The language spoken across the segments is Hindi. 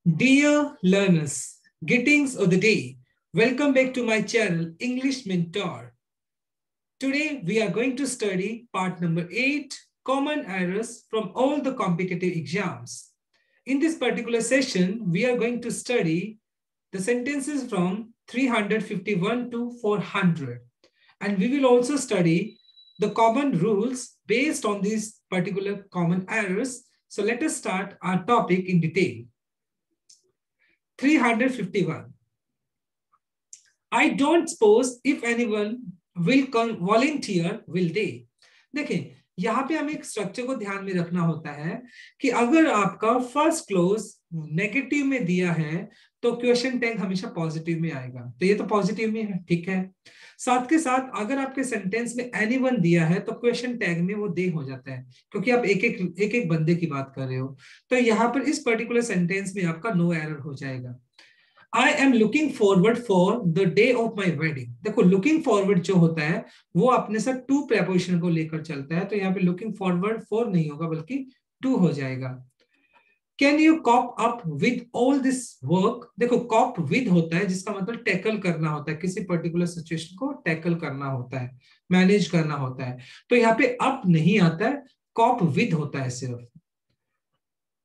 Dear learners, greetings of the day. Welcome back to my channel, English Mentor. Today, we are going to study part number 8, Common Errors from all the competitive exams. In this particular session, we are going to study the sentences from 351 to 400. And we will also study the common rules based on these particular common errors. So let us start our topic in detail. 351. I don't suppose if anyone will volunteer, will they? देखें, यहाँ पे हमें एक स्ट्रक्चर को ध्यान में रखना होता है कि अगर आपका फर्स्ट क्लोज नेगेटिव में दिया है तो क्वेश्चन टैग हमेशा पॉजिटिव में आएगा, तो ये तो पॉजिटिव में है, ठीक है। साथ के साथ अगर आपके सेंटेंस में एनीवन दिया है तो क्वेश्चन टैग में वो दे हो जाता है, क्योंकि आप एक एक बंदे की बात कर रहे हो। तो यहाँ पर इस पर्टिकुलर सेंटेंस में आपका नो एरर हो जाएगा। I am looking forward for the day of my wedding. देखो looking forward जो होता है वो अपने साथ to preposition को लेकर चलता है, तो यहाँ पे looking forward for नहीं होगा बल्कि to हो जाएगा। Can you cope up with all this work? देखो cope with होता है जिसका मतलब टैकल करना होता है, किसी पर्टिकुलर सिचुएशन को टैकल करना होता है, मैनेज करना होता है। तो यहाँ पे up नहीं आता है, cope with होता है सिर्फ।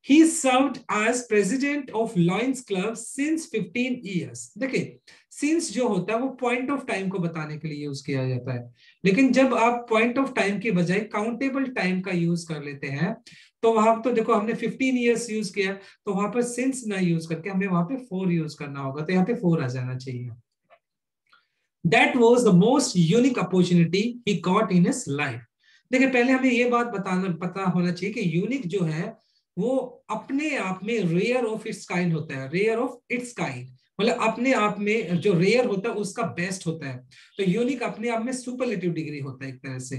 He served as president of Lions Club since 15 years. देखिए, since जो होता है वो पॉइंट ऑफ टाइम को बताने के लिए यूज किया जाता है, लेकिन जब आप पॉइंट ऑफ टाइम की बजाय काउंटेबल टाइम का यूज कर लेते हैं तो वहां तो देखो हमने 15 इयर्स यूज किया, तो वहां पर सिंस ना यूज करके हमें वहां पे 4 यूज करना होगा, तो यहाँ पे 4 आ जाना चाहिए। That was the most unique opportunity he got in his life. देखिए, पहले हमें ये बात पता होना चाहिए कि यूनिक जो है वो अपने आप में रेयर ऑफ इट्स काइंड होता है, रेयर ऑफ इट्स काइंड मतलब अपने आप में जो रेयर होता है उसका बेस्ट होता है। तो यूनिक अपने आप में सुपरलेटिव डिग्री होता है एक तरह से।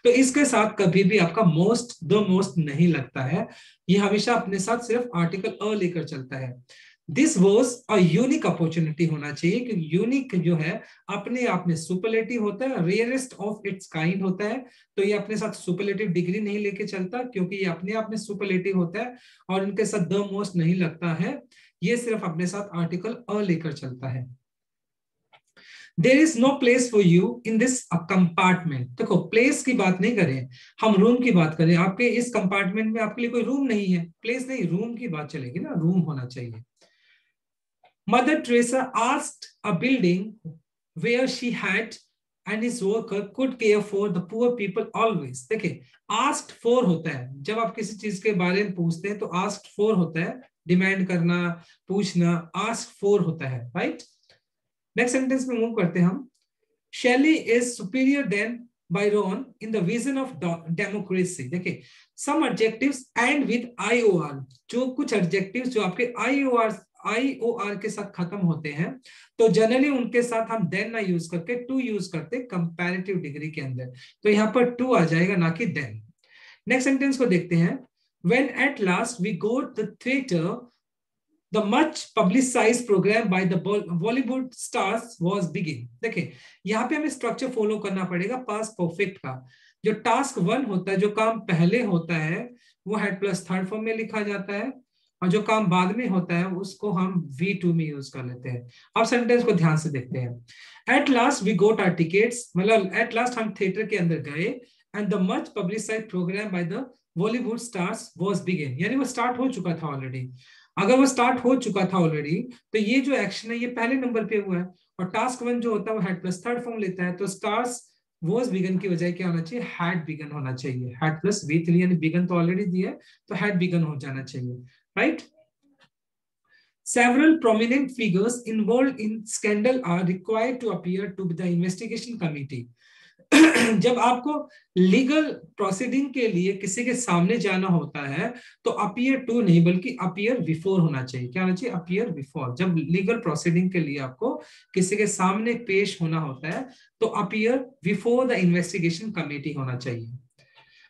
तो इसके साथ कभी भी आपका मोस्ट द मोस्ट नहीं लगता है, ये हमेशा अपने साथ सिर्फ आर्टिकल अ लेकर चलता है। This was a unique opportunity होना चाहिए, क्योंकि यूनिक जो है अपने आप में सुपरलेटिव होता है, रेयरेस्ट ऑफ इट्स काइंड होता है, तो ये अपने साथ सुपरलेटिव डिग्री नहीं लेके चलता क्योंकि ये अपने आप में सुपरलेटिव होता है, और इनके साथ द मोस्ट नहीं लगता है, ये सिर्फ अपने साथ आर्टिकल अ लेकर चलता है। There is no place for you in this compartment. देखो प्लेस की बात नहीं करें, हम रूम की बात करें। आपके इस कंपार्टमेंट में आपके लिए कोई रूम नहीं है, प्लेस नहीं, रूम की बात चलेगी ना, रूम होना चाहिए। Mother Teresa asked a building where she had and his worker could care for the poor people always. देखिए, asked for होता है जब आप किसी चीज के बारे में पूछते हैं, तो asked for होता है डिमांड करना, पूछना, ask for होता है, राइट। नेक्स्ट सेंटेंस में मूव करते हैं हम। Shelley is superior than Byron in the vision of democracy. देखिए, some adjectives end with IOR, जो कुछ adjectives जो आपके IOR के साथ खत्म होते हैं, तो जनरली उनके साथ हम देन ना यूज करके टू यूज करते कंपैरेटिव डिग्री के अंदर, तो यहाँ पर टू आ जाएगा ना कि देन। नेक्स्ट सेंटेंस को देखते हैं। When at last we go to the theater, the much publicized program by the Bollywood stars was begin. देखिए, यहाँ पे हमें स्ट्रक्चर फॉलो करना पड़ेगा पास्ट परफेक्ट का। जो टास्क 1 होता है, जो काम पहले होता है, वो हेड प्लस थर्ड फॉर्म में लिखा जाता है, और जो काम बाद में होता है उसको हम V2 में यूज कर लेते हैं। अब सेंटेंस को ध्यान से देखते हैं। At last we got our tickets, मतलब एट लास्ट हम थिएटर के अंदर गए, and the much publicised programme by the Bollywood stars was begin, यानी वो स्टार्ट हो चुका था ऑलरेडी। अगर वो स्टार्ट हो चुका था ऑलरेडी, तो ये जो एक्शन है ये पहले नंबर पे हुआ है, और टास्क 1 जो होता है वो हेड प्लस थर्ड फॉर्म लेता है, तो स्टार्स वॉज बिगन की बजाय क्या होना चाहिए, हैड बिगन होना चाहिए। हैड प्लस V3, यानी बिगन तो ऑलरेडी दिया है, तो हैड बिगन हो जाना चाहिए, right. Several prominent figures involved in scandal are required to appear to the investigation committee. जब आपको लीगल प्रोसीडिंग के लिए किसी के सामने जाना होता है, तो अपीयर टू नहीं बल्कि अपीयर बिफोर होना चाहिए। क्या होना चाहिए, अपीयर बिफोर। जब लीगल प्रोसीडिंग के लिए आपको किसी के सामने पेश होना होता है, तो appear before the investigation committee होना चाहिए।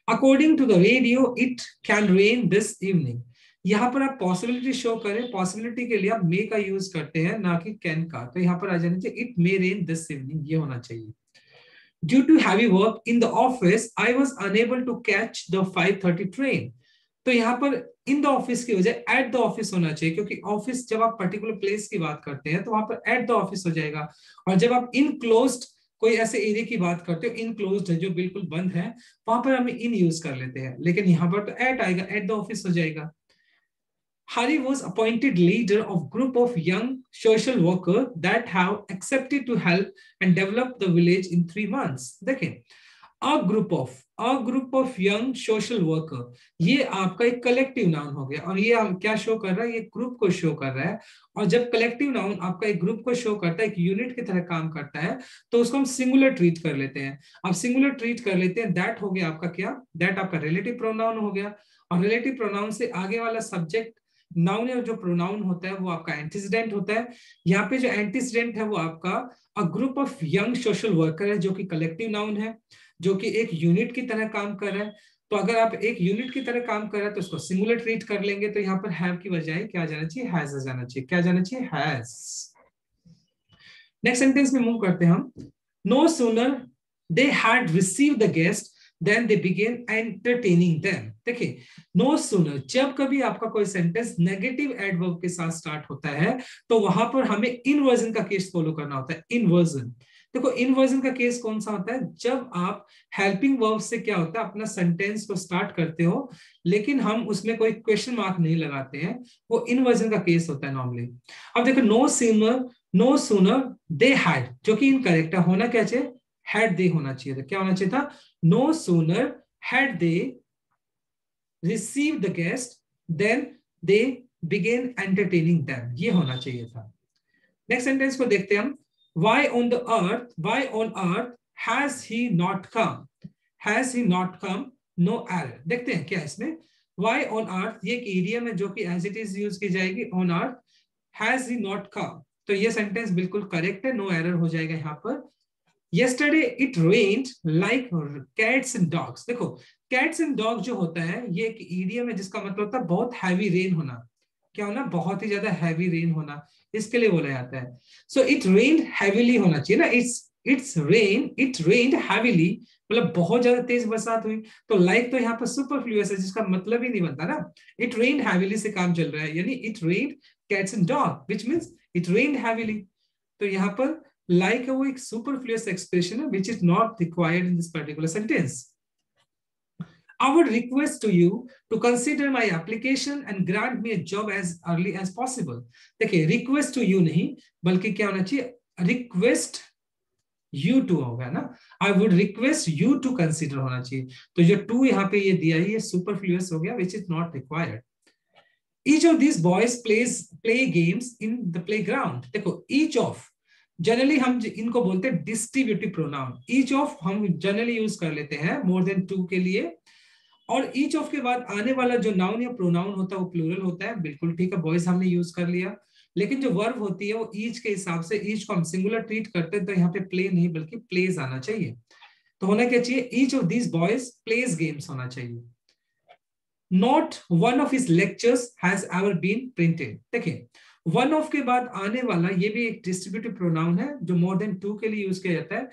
According to the radio it can rain this evening, यहाँ पर आप पॉसिबिलिटी शो करें, पॉसिबिलिटी के लिए आप मे का यूज करते हैं ना कि कैन का, तो यहाँ पर आ जाना चाहिए it may rain this evening, ये होना चाहिए। Due to heavy work in the office, I was unable to catch the 5:30 train. तो यहाँ पर इन द ऑफिस की वजह एट द ऑफिस होना चाहिए, क्योंकि ऑफिस जब आप पर्टिकुलर प्लेस की बात करते हैं तो वहां पर एट द ऑफिस हो जाएगा। और जब आप इनक्लोज्ड कोई ऐसे एरिया की बात करते हो, इनक्लोज्ड है जो बिल्कुल बंद है, वहां पर हम इन यूज कर लेते हैं, लेकिन यहाँ पर तो एट आएगा, एट द ऑफिस हो जाएगा। Hari was appointed leader of group of young social worker that have accepted to help and develop the village in 3 months। देखें, a group of young social worker, ये आपका एक कलेक्टिव नाउन हो गया, और ये क्या शो कर रहा है, ये ग्रुप को शो कर रहा है। और जब कलेक्टिव नाउन आपका एक ग्रुप को शो करता है, एक यूनिट की तरह काम करता है, तो उसको हम सिंगुलर ट्रीट कर लेते हैं। अब सिंगुलर ट्रीट कर लेते हैं, दैट हो गया आपका क्या, दैट आपका रिलेटिव प्रोनाउन हो गया। और रिलेटिव प्रोनाउन से आगे वाला सब्जेक्ट नाउन या जो प्रोनाउन होता है वो आपका एंटीसीडेंट होता है। यहाँ पे जो एंटीसीडेंट है वो आपका a group of young social worker है, जो कि कलेक्टिव नाउन है, जो कि एक यूनिट की तरह काम कर रहा है। तो अगर आप एक यूनिट की तरह काम कर रहे हैं तो उसको सिंगुलर ट्रीट कर लेंगे, तो यहाँ पर हैव की बजाय क्या जाना चाहिए, हैज जाना चाहिए। क्या जाना चाहिए, हैज। नेक्स्ट सेंटेंस में मूव करते हैं हम। No sooner they had received the guest then they began entertaining them। देखिए, no sooner, जब कभी आपका कोई सेंटेंस नेगेटिव एडवर्ब के साथ स्टार्ट होता है तो वहां पर हमें इनवर्जन का केस फॉलो करना होता है। इनवर्जन, देखो इनवर्जन का केस कौन सा होता है, जब आप हेल्पिंग वर्ब से क्या होता है, अपना सेंटेंस को स्टार्ट करते हो लेकिन हम उसमें कोई क्वेश्चन मार्क नहीं लगाते हैं, वो इनवर्जन का केस होता है नॉर्मली। अब देखो, नो सूनर दे हैड, जो कि इनकरेक्ट है, होना क्या चाहिए, हैड दे होना चाहिए था। क्या होना चाहिए था, no sooner had they received the guest then they began entertaining them, ये होना चाहिए था। नेक्स्ट सेंटेंस को देखते हैं हम। why on earth has he not come, no error। देखते हैं क्या इसमें, why on earth, ये एक idiom है जो कि as it is यूज की जाएगी, on earth has he not come, तो ये सेंटेंस बिल्कुल करेक्ट है, नो एरर हो जाएगा यहाँ पर। Yesterday it rained like cats and dogs। देखो, cats and dogs जो होता है ये एक idiom है जिसका मतलब होता है बहुत हैवी रेन होना। क्या होना, बहुत ही ज्यादा हैवी रेन होना, इसके लिए बोला जाता है। सो इट रेन्ड हैवीली होना चाहिए ना, इट रेन्ड हैवीली, मतलब बहुत ज्यादा तेज बरसात हुई। तो लाइक तो यहाँ पर सुपरफ्लुअस है जिसका मतलब ही नहीं बनता ना। इट रेन्ड हैवीली से काम चल रहा है, यानी it rained cats and dog which means it rained heavily. तो यहाँ पर like वो एक superfluous expression है which is not required in this particular sentence। I would request to you to consider my application and grant me a job as early as possible। देखिए, request to you नहीं बल्कि क्या होना चाहिए, request you to होगा ना, I would request you to consider होना चाहिए। तो जो to यहाँ पे ये दिया है ये superfluous हो गया which is not required। Each of these boys play games in the playground। देखो, each of जनरली हम इनको बोलते हैं डिस्ट्रीब्यूटिव प्रोनाउन। ईच ऑफ हम जनरली यूज कर लेते हैं मोर देन टू के लिए, और ईच ऑफ के बाद आने वाला जो नाउन या प्रोनाउन होता है वो प्लूरल होता है, बिल्कुल ठीक है, बॉयज हमने यूज कर लिया। लेकिन जो वर्ब होती है वो ईच के हिसाब से, ईच को हम सिंगुलर ट्रीट करते हैं तो यहाँ पे प्ले नहीं बल्कि प्लेज आना चाहिए। तो होना क्या चाहिए, each of these boys plays games होना चाहिए। Not one of his lectures has ever been printed. देखिए, वन ऑफ के बाद आने वाला ये भी एक डिस्ट्रीब्यूटिव प्रोनाउन है जो मोर देन टू के लिए यूज किया जाता है।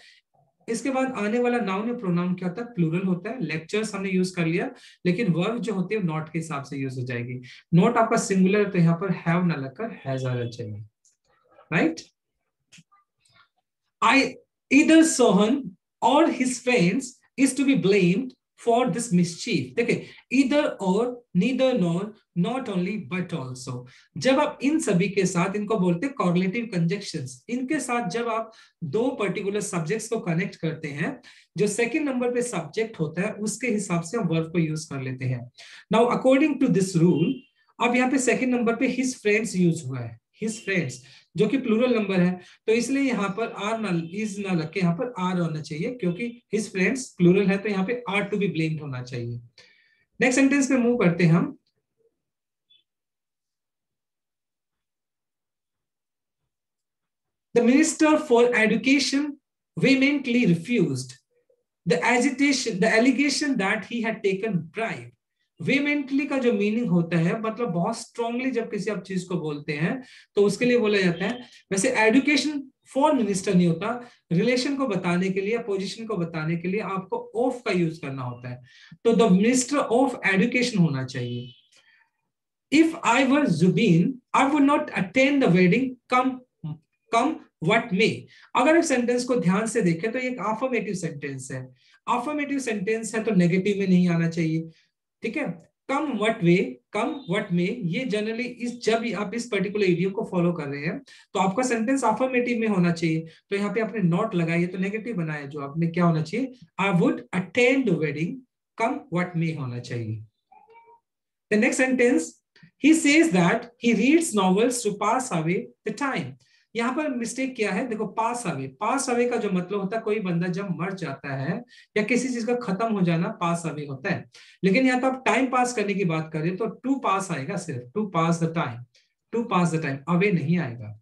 इसके बाद आने वाला नाउन या प्रोनाउन क्या होता है, प्लूरल होता है। लेक्चर्स हमने यूज कर लिया, लेकिन वर्ब जो होती है नॉट के हिसाब से यूज हो जाएगी। नॉट आपका सिंगुलर, तो यहाँ पर हैव ना लगकर हैज आना चाहिए, right. Either Sohan or his friends is to be blamed for this mischief। देखिए, either or, neither nor, not only but also, जब आप इन सभी के साथ, इनको बोलते हैं कॉर्लेटिव कंजक्शंस, इनके साथ जब आप दो पर्टिकुलर सब्जेक्ट्स को कनेक्ट करते हैं, जो सेकंड नंबर पे सब्जेक्ट होता है उसके हिसाब से हम वर्ब को यूज कर लेते हैं। Now according to this rule, अब यहाँ पे सेकंड नंबर पे हिज फ्रेंड्स यूज हुआ है, हिज फ्रेंड्स जो कि प्लूरल नंबर है, तो इसलिए यहाँ पर आर ना, इज ना लग के यहाँ पर आर होना चाहिए, क्योंकि हिज फ्रेंड्स प्लूरल है तो यहाँ पे आर टू बी ब्लेम्ड होना चाहिए। नेक्स्ट सेंटेंस पे मूव करते हैं हम। The Minister for Education vehemently refused the allegation that he had taken bribe। Vehemently का जो मीनिंग होता है मतलब बहुत स्ट्रांगली जब किसी आप चीज को बोलते हैं तो उसके लिए बोला जाता है। वैसे एजुकेशन फॉर मिनिस्टर नहीं होता, रिलेशन को बताने के लिए, पोजीशन को बताने के लिए आपको ऑफ का यूज करना होता है, तो द मिनिस्टर ऑफ एजुकेशन होना चाहिए। If I were Zubin I would not attend the wedding, come what may. अगर इस सेंटेंस को ध्यान से देखें तो ये एक अफर्मेटिव सेंटेंस है। अफर्मेटिव सेंटेंस है तो नेगेटिव में नहीं आना चाहिए, ठीक है। कम व्हाट मे, ये जनरली इस जब आप इस पर्टिकुलर इडियम को फॉलो कर रहे हैं तो आपका सेंटेंस अफर्मेटिव में होना चाहिए। तो यहाँ पे आपने नॉट लगाई तो नेगेटिव बनाया, जो आपने क्या होना चाहिए, I would attend wedding, come what मे होना चाहिए। The next sentence, he says that he reads novels to pass away the time। यहां पर मिस्टेक क्या है, देखो पास अवे, पास अवे का जो मतलब होता है कोई बंदा जब मर जाता है या किसी चीज का खत्म हो जाना पास अवे होता है। लेकिन यहाँ तो आप टाइम पास करने की बात करें तो टू पास आएगा, सिर्फ to pass the time, to pass the time, away नहीं आएगा।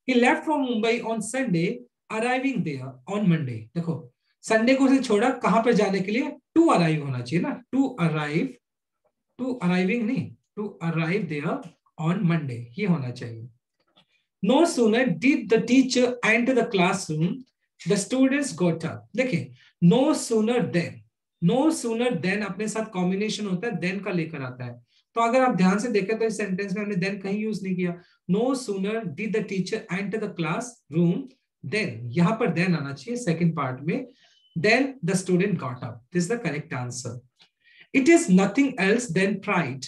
He left from Mumbai on Sunday, arriving there on Monday। देखो संडे को उसे छोड़ा कहां पर जाने के लिए, टू अराइव होना चाहिए ना, टू अराइव, टू अराइविंग नहीं, to arrive there on Monday, ये होना चाहिए। No sooner did the teacher enter the classroom the students got up. देखिए no sooner then, no sooner then अपने साथ कॉम्बिनेशन होता है, देन का लेकर आता है। तो अगर आप ध्यान से देखें तो इस सेंटेंस में हमने देन कहीं यूज नहीं किया। No sooner did the teacher enter the classroom than, यहां पर देन आना चाहिए सेकंड पार्ट में, than the student got up, this is the correct answer. It is nothing else than pride।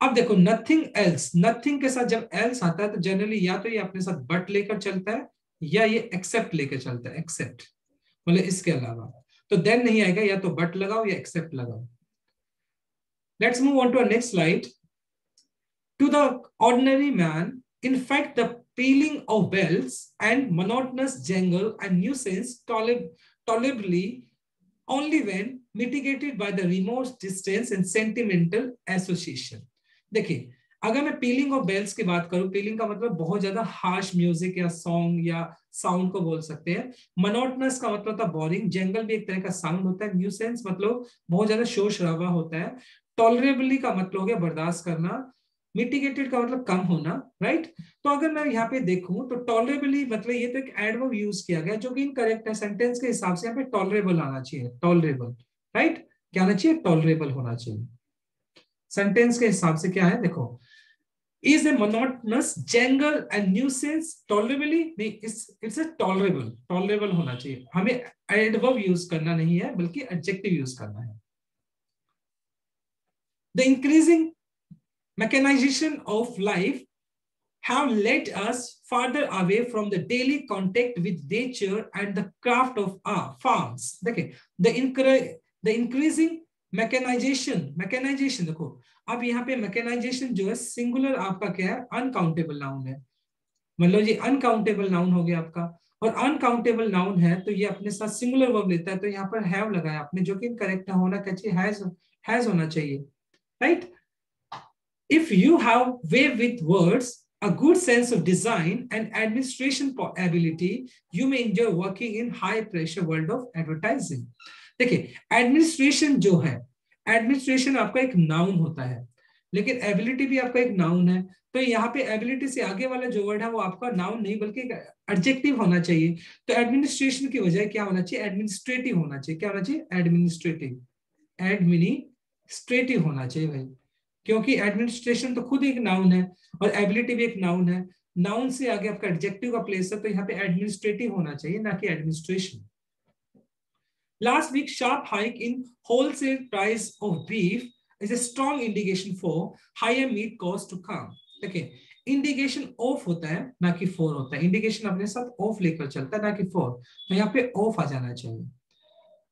अब देखो nothing else, nothing के साथ जब else आता है तो जनरली या तो ये अपने साथ but लेकर चलता है या ये except लेकर चलता है, except मतलब इसके अलावा। तो then नहीं आएगा, या तो but लगाओ या except लगाओ। Let's move on to our next slide। To the ordinary man, in fact, the pealing of bells and monotonous jangle and nuisance tolerably only when mitigated by the remote distance and sentimental association। देखिए अगर मैं पीलिंग ऑफ बेल्स की बात करूं, पीलिंग का मतलब बहुत ज्यादा हार्श म्यूजिक या सॉन्ग या साउंड को बोल सकते हैं। मोनोटनस का मतलब था बोरिंग, जंगल भी एक तरह का साउंड होता है, न्यूसेंस मतलब बहुत ज्यादा शोर शराबा होता है, टॉलरेबली का मतलब हो गया बर्दाश्त करना, मिटिगेटेड का मतलब कम होना, राइट। तो अगर मैं यहाँ पे देखूं तो टॉलरेबली मतलब ये तो एक एडवर्ब यूज किया गया जो कि इनकरेक्ट है, सेंटेंस के हिसाब से यहाँ पे टॉलरेबल आना चाहिए, टॉलरेबल, राइट। क्या आना चाहिए, टॉलरेबल होना चाहिए। सेंटेंस के हिसाब से क्या है देखो, is a monotonous jangle and nuisance tolerably, नहीं, it's a tolerable, tolerable होना चाहिए, हमें एडवर्ब यूज करना नहीं है बल्कि एडजेक्टिव यूज करना है। The increasing mechanization of life have led us farther away from the daily contact with nature and the craft of our farms। देखिए the increasing mechanization देखो, अब यहाँ पे मैकेनाइजेशन जो है सिंगुलर आपका क्या है, अनकाउंटेबल नाउन है, मतलब ये अनकाउंटेबल नाउन हो गया आपका, और अनकाउंटेबल नाउन है तो ये अपने साथ सिंगुलर वर्ब लेता है, तो यहाँ पर हैव लगाया आपने, जो कि इनकरेक्ट होना क्या चाहिए, हैज होना चाहिए, right. If you have way with words, a good sense of design and administration ability, you may enjoy working in high pressure world of advertising। देखिए एडमिनिस्ट्रेशन जो है, एडमिनिस्ट्रेशन आपका एक नाउन होता है, लेकिन एबिलिटी भी आपका एक नाउन है। तो यहाँ पे एबिलिटी से आगे वाला जो वर्ड है वो आपका नाउन नहीं बल्कि एक एडजेक्टिव होना चाहिए। तो एडमिनिस्ट्रेशन की वजह क्या होना चाहिए, एडमिनिस्ट्रेटिव होना चाहिए। क्या होना चाहिए, एडमिनिस्ट्रेटिव, एडमिनिस्ट्रेटिव होना चाहिए भाई, क्योंकि एडमिनिस्ट्रेशन तो खुद एक नाउन है और एबिलिटी भी एक नाउन है। नाउन से आगे आपका एडजेक्टिव का प्लेस है, तो यहाँ पे एडमिनिस्ट्रेटिव होना चाहिए ना कि administration. Last week sharp hike in wholesale price of beef is a strong indication for higher meat cost to come। देखिए इंडिकेशन ऑफ होता है ना कि फॉर होता है, इंडिकेशन अपने साथ ऑफ लेकर चलता है ना कि फॉर, तो यहाँ पे ऑफ आ जाना चाहिए।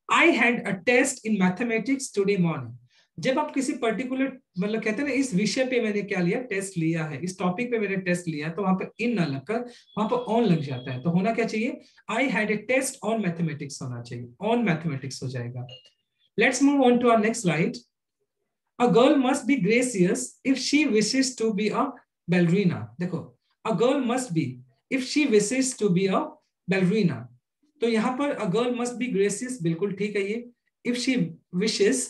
I had a test in mathematics today morning। जब आप किसी पर्टिकुलर मतलब कहते हैं ना इस विषय पे मैंने क्या लिया, टेस्ट लिया है, इस टॉपिक पे मैंने टेस्ट लिया है, तो वहां पर इन ना लगकर वहां पर ऑन लग जाता है, तो होना क्या चाहिए, I had a test on mathematics होना चाहिए, on mathematics हो जाएगा। Let's move on to our next slide। A girl must be gracious if she wishes to be a ballerina। देखो a girl must be if she wishes to be a ballerina, तो यहां पर a girl must be gracious बिल्कुल ठीक है, ये if she wishes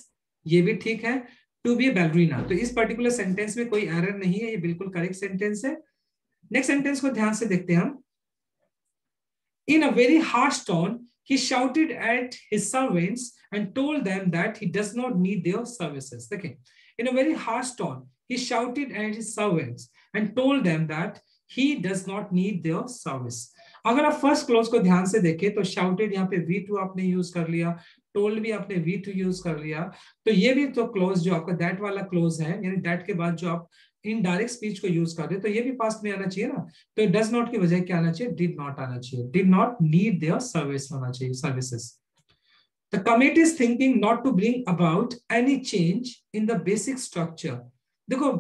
ये भी ठीक है, to be a ballerina, तो इस पर्टिकुलर सेंटेंस में कोई एरर नहीं है, ये बिल्कुल करेक्ट सेंटेंस है। नेक्स्ट सेंटेंस को ध्यान से देखते हैं हम। In a very harsh tone he shouted at his servants and told them that he does not need their services। देखिए in a very harsh tone. He shouted at his servants and told them that he does not need their service. अगर आप फर्स्ट क्लोज को ध्यान से देखें तो shouted यहाँ पे V2 आपने यूज कर लिया, told भी आपने V2 यूज कर लिया, तो ये भी तो क्लोज जो आपका दैट वाला क्लोज है, यानी दैट के बाद जो आप इनडायरेक्ट स्पीच को यूज कर रहे हो तो ये भी पास्ट में आना चाहिए ना, तो डज नॉट की वजह क्या आना चाहिए, डिड नॉट आना चाहिए, did not need their service होना चाहिए, services. The committee is thinking not to bring about any change in the basic structure. देखो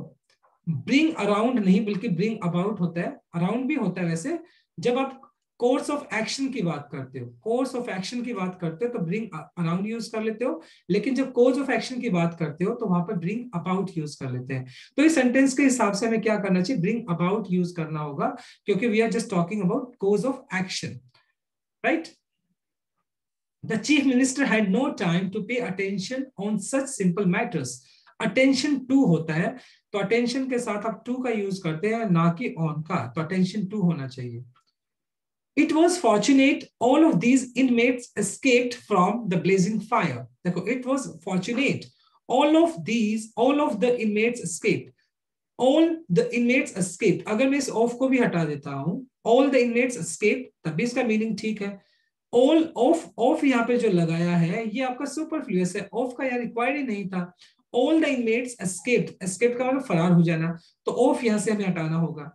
bring around नहीं बल्कि bring about होता है, around भी होता है वैसे जब आप कोर्स ऑफ एक्शन की बात करते हो, कोर्स ऑफ एक्शन की बात करते हो तो ब्रिंग अराउंड यूज कर लेते हो, लेकिन जब कोर्स ऑफ एक्शन की बात करते हो तो वहां पर ब्रिंग अबाउट यूज कर लेते हैं. तो इस सेंटेंस के हिसाब से हमें क्या करना चाहिए, ब्रिंग अबाउट यूज करना होगा क्योंकि we are just talking about course of action, right. The chief minister had no time to pay attention on such simple matters. Attention to होता है तो attention के साथ आप to का यूज करते हैं ना कि on का, तो attention to होना चाहिए. It was fortunate all of these inmates escaped from the blazing fire. देखो, it was fortunate all of the inmates escaped. All the inmates escaped. अगर मैं इस of को भी हटा देता हूं, all the inmates escaped, तब भी इसका मीनिंग ठीक है. ऑल ऑफ यहाँ पे जो लगाया है ये आपका सुपरफ्लुअस है, ऑफ का यहाँ रिक्वायर्ड ही नहीं था. All the inmates escaped, escaped का मतलब फरार हो जाना, तो ऑफ यहाँ से हमें हटाना होगा.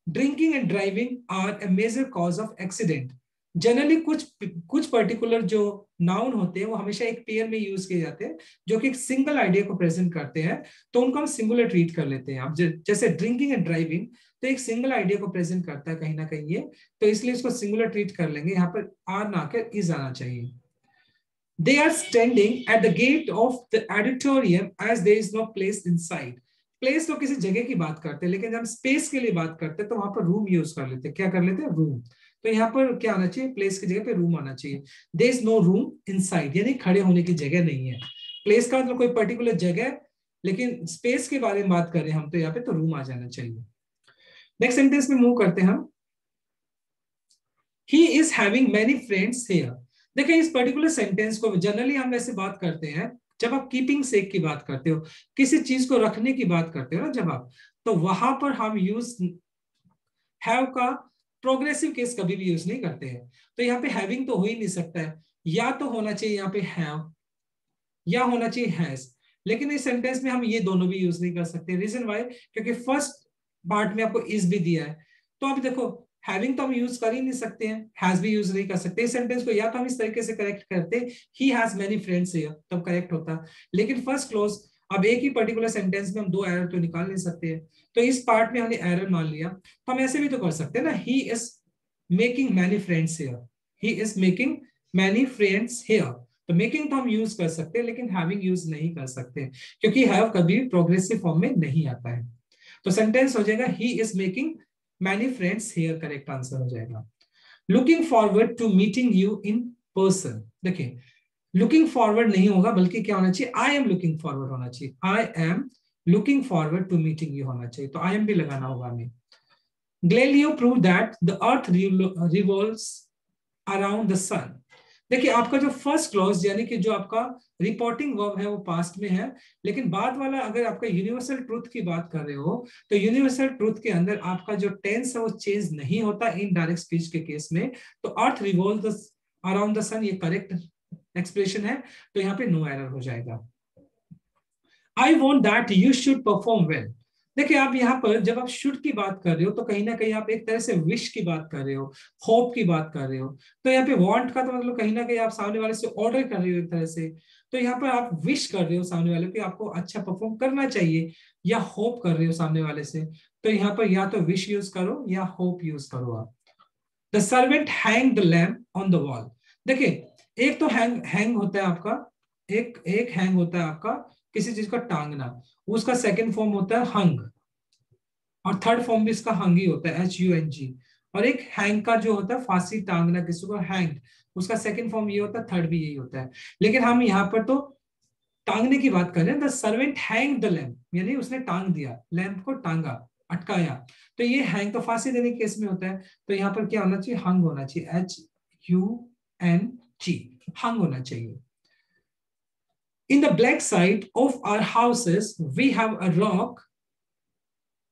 Drinking and driving are a major cause of accident. Generally कुछ पर्टिकुलर जो नाउन होते हैं वो हमेशा एक पेयर में यूज किए जाते हैं जो कि एक सिंगल आइडिया को प्रेजेंट करते हैं, तो उनको हम सिंगुलर ट्रीट कर लेते हैं. अब जैसे ड्रिंकिंग एंड ड्राइविंग तो एक सिंगल आइडिया को प्रेजेंट करता है कहीं ना कहीं ये, तो इसलिए इसको सिंगुलर ट्रीट कर लेंगे. यहाँ पर आर ना कर इज आना चाहिए. They are standing at the gate of the auditorium as there is no place inside. Place तो किसी जगह की बात करते हैं, लेकिन जब हम स्पेस के लिए बात करते हैं तो वहां पर रूम यूज कर लेते हैं. क्या कर लेते हैं, रूम. तो यहाँ पर क्या आना चाहिए, प्लेस की जगह पे रूम आना चाहिए. There is no room inside, यानी खड़े होने की जगह नहीं है. प्लेस का मतलब कोई पर्टिकुलर जगह, लेकिन स्पेस के बारे में बात कर रहे हैं हम, तो यहाँ पे तो रूम आ जाना चाहिए. नेक्स्ट सेंटेंस में मूव करते हैं हम. He is having many friends here. देखिए इस पर्टिकुलर सेंटेंस को जनरली हम वैसे बात करते हैं जब आप कीपिंग सेक की बात करते हो, किसी चीज को रखने की बात करते हो ना जब आप, तो वहां पर हम यूज हैव का प्रोग्रेसिव केस कभी भी यूज नहीं करते हैं. तो यहाँ पे हैविंग तो हो ही नहीं सकता है, या तो होना चाहिए यहाँ पे हैव या होना चाहिए हैज, लेकिन इस सेंटेंस में हम ये दोनों भी यूज नहीं कर सकते. रीजन वाई, क्योंकि फर्स्ट पार्ट में आपको इज भी दिया है, तो आप देखो हैविंग तो हम यूज कर ही नहीं सकते हैं, हैज भी यूज नहीं कर सकते. इस सेंटेंस को या तो हम इस तरीके से करेक्ट करते, he has many friends here, तब करेक्ट होता. लेकिन फर्स्ट क्लोज, अब एक ही पर्टिकुलर सेंटेंस में हम दो एरर तो निकाल नहीं सकते हैं, तो इस पार्ट में हमने एरर मान लिया. तो हम ऐसे भी तो कर सकते हैं ना, ही is making many friends here, he is making many friends here. तो मेकिंग तो हम यूज कर सकते हैं, लेकिन हैविंग यूज नहीं कर सकते क्योंकि हैव कभी प्रोग्रेसिव फॉर्म में नहीं आता है. तो सेंटेंस हो जाएगा he is making many friends here, correct answer हो जाएगा. Looking forward to meeting you in person. देखिए लुकिंग फॉरवर्ड नहीं होगा, बल्कि क्या होना चाहिए, आई एम लुकिंग फॉरवर्ड होना चाहिए. I am looking forward to meeting you होना चाहिए, तो आई एम भी लगाना होगा हमें. Galileo proved that the earth revolves around the sun. देखिए आपका जो फर्स्ट क्लॉज यानी कि जो आपका रिपोर्टिंग वर्ब है वो पास्ट में है, लेकिन बाद वाला अगर आपका यूनिवर्सल ट्रूथ की बात कर रहे हो तो यूनिवर्सल ट्रूथ के अंदर आपका जो टेंस है वो चेंज नहीं होता इन डायरेक्ट स्पीच के केस में. तो अर्थ रिवॉल्व्स अराउंड द सन ये करेक्ट एक्सप्रेशन है, तो यहाँ पे नो एरर हो जाएगा. I want that you should perform well. देखिए आप यहाँ पर जब आप शुड की बात कर रहे हो तो कहीं ना कहीं आप एक तरह से विश की बात कर रहे हो, होप की बात कर रहे हो. तो यहाँ पे वांट का तो मतलब कहीं ना कहीं आप सामने वाले से ऑर्डर कर रहे हो एक तरह से, तो यहाँ पर आप विश कर रहे हो सामने वाले को आपको अच्छा परफॉर्म करना चाहिए, या होप कर रहे हो सामने वाले से, तो यहाँ पर या तो विश यूज करो या होप यूज करो आप. The servant hang the lamp on the wall. देखिए एक तो हैंग होता है आपका, एक हैंग होता है आपका किसी चीज का टांगना, उसका सेकंड फॉर्म होता है हंग, और थर्ड फॉर्म भी इसका हंग ही होता है, HUNG. और एक हैंग का जो होता है फांसी टांगना किसी को, हैंग, उसका सेकंड फॉर्म ये होता है, थर्ड भी यही होता है. लेकिन हम यहाँ पर तो टांगने की बात कर रहे हैं. The servant hang the lamp, यानी उसने टांग दिया, लैम्प को टांगा, अटकाया. तो ये हैंग तो फांसी देने के केस में होता है, तो यहाँ पर क्या होना चाहिए, हंग होना चाहिए, HUNG, हंग होना चाहिए. In the back side of our houses, we have a rock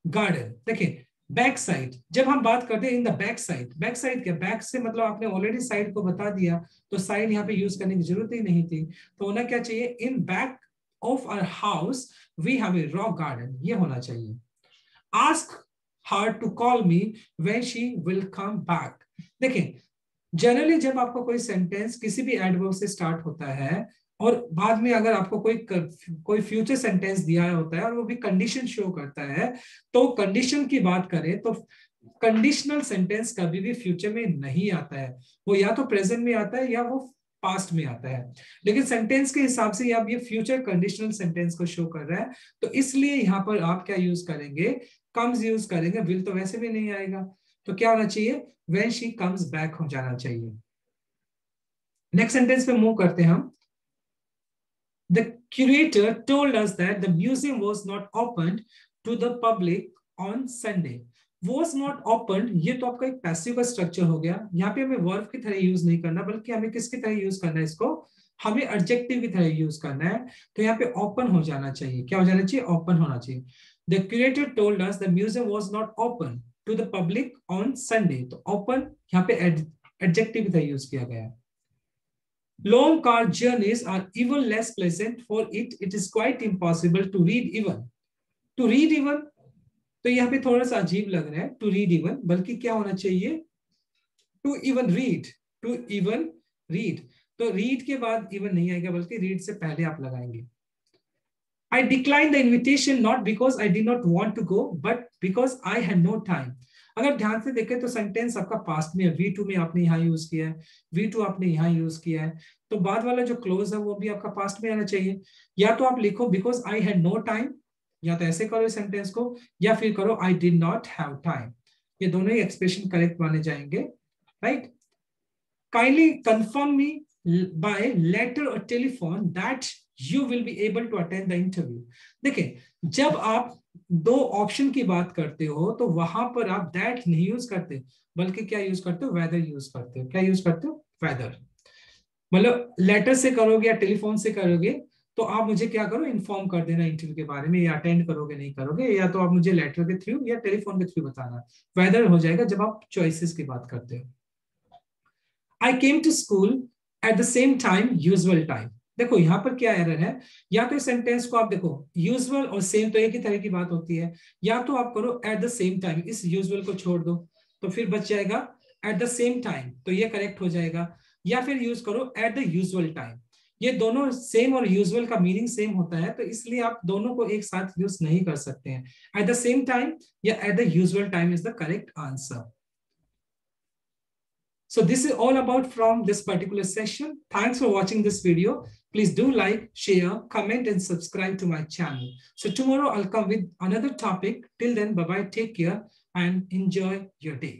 garden. देखिए बैक साइड, जब हम बात करते हैं इन द बैक साइड क्या, बैक से मतलब आपने ऑलरेडी साइड को बता दिया, तो साइड यहाँ पे यूज करने की जरूरत ही नहीं थी। तो होना क्या चाहिए, in back of our house we have a rock garden, ये होना चाहिए। Ask her to call me when she will come back. देखिए जनरली जब आपको कोई सेंटेंस किसी भी एडवर्ब से स्टार्ट होता है और बाद में अगर आपको कोई फ्यूचर सेंटेंस दिया होता है और वो भी कंडीशन शो करता है, तो कंडीशन की बात करें तो कंडीशनल सेंटेंस कभी भी फ्यूचर में नहीं आता है, वो या तो प्रेजेंट में आता है या वो पास्ट में आता है। लेकिन सेंटेंस के हिसाब से अब ये फ्यूचर कंडीशनल सेंटेंस को शो कर रहा है, तो इसलिए यहाँ पर आप क्या यूज करेंगे, कम्स यूज करेंगे, विल तो वैसे भी नहीं आएगा। तो क्या होना चाहिए, when she comes back हो जाना चाहिए। नेक्स्ट सेंटेंस पे मूव करते हैं हम। The curator told us that the museum was not opened to the public on Sunday. Was not opened, ये तो आपका एक पैसिव का स्ट्रक्चर हो गया। यहाँ पे हमें वर्ब की तरह यूज नहीं करना, बल्कि हमें किसकी तरह यूज करना है इसको, हमें एडजेक्टिव की तरह यूज करना है। तो यहाँ पे ओपन हो जाना चाहिए, क्या हो जाना चाहिए, ओपन होना चाहिए। The curator told us the museum was not open to the public on Sunday, तो open यहाँ पे एडजेक्टिव की तरह यूज किया गया है। Long car journeys are even less pleasant for it. It is quite impossible to read even. To read even, तो यहाँ पे थोड़ा सा अजीब लग रहा है to read even, बल्कि क्या होना चाहिए, to even read. To even read. तो read के बाद even नहीं आएगा, बल्कि read से पहले आप लगाएंगे। I declined the invitation not because I did not want to go, but because I had no time. अगर ध्यान से देखें तो सेंटेंस आपका पास्ट में है, V2 में आपने यहाँ यूज किया है, V2 आपने यहाँ यूज किया है, तो बाद वाला जो क्लोज है वो भी आपका पास्ट में आना चाहिए। या तो आप लिखो because I had no time, या तो ऐसे करो सेंटेंस को, या फिर करो I did not have time. ये दोनों ही एक्सप्रेशन करेक्ट माने जाएंगे, right. Kindly confirm me by letter और telephone that you will be able to attend the interview. देखिए जब आप दो ऑप्शन की बात करते हो तो वहां पर आप दैट नहीं यूज करते, बल्कि क्या यूज करते हो, वेदर यूज करते हो। क्या यूज करते हो, वेदर। मतलब लेटर से करोगे या टेलीफोन से करोगे तो आप मुझे क्या करो, इन्फॉर्म कर देना इंटरव्यू के बारे में, या अटेंड करोगे नहीं करोगे, या तो आप मुझे लेटर के थ्रू या टेलीफोन के थ्रू बताना। वेदर हो जाएगा जब आप चॉइसेस की बात करते हो। I came to school at the same time usual time. देखो यहाँ पर क्या एरर है, या तो सेंटेंस को आप देखो यूजुअल और सेम तो एक ही तरह की बात होती है, या तो आप करो एट द सेम टाइम, इस यूजुअल को छोड़ दो तो फिर बच जाएगा एट द सेम टाइम, तो ये करेक्ट हो जाएगा। या फिर यूज करो एट द यूजुअल टाइम, ये दोनों सेम और यूजुअल का मीनिंग सेम होता है, तो इसलिए आप दोनों को एक साथ यूज नहीं कर सकते हैं। एट द सेम टाइम या at the usual time is the correct answer. So this is all about from this particular session. Thanks for watching this video. Please do like, share, comment, and subscribe to my channel. So tomorrow I'll come with another topic. Till then, bye-bye, take care, and enjoy your day.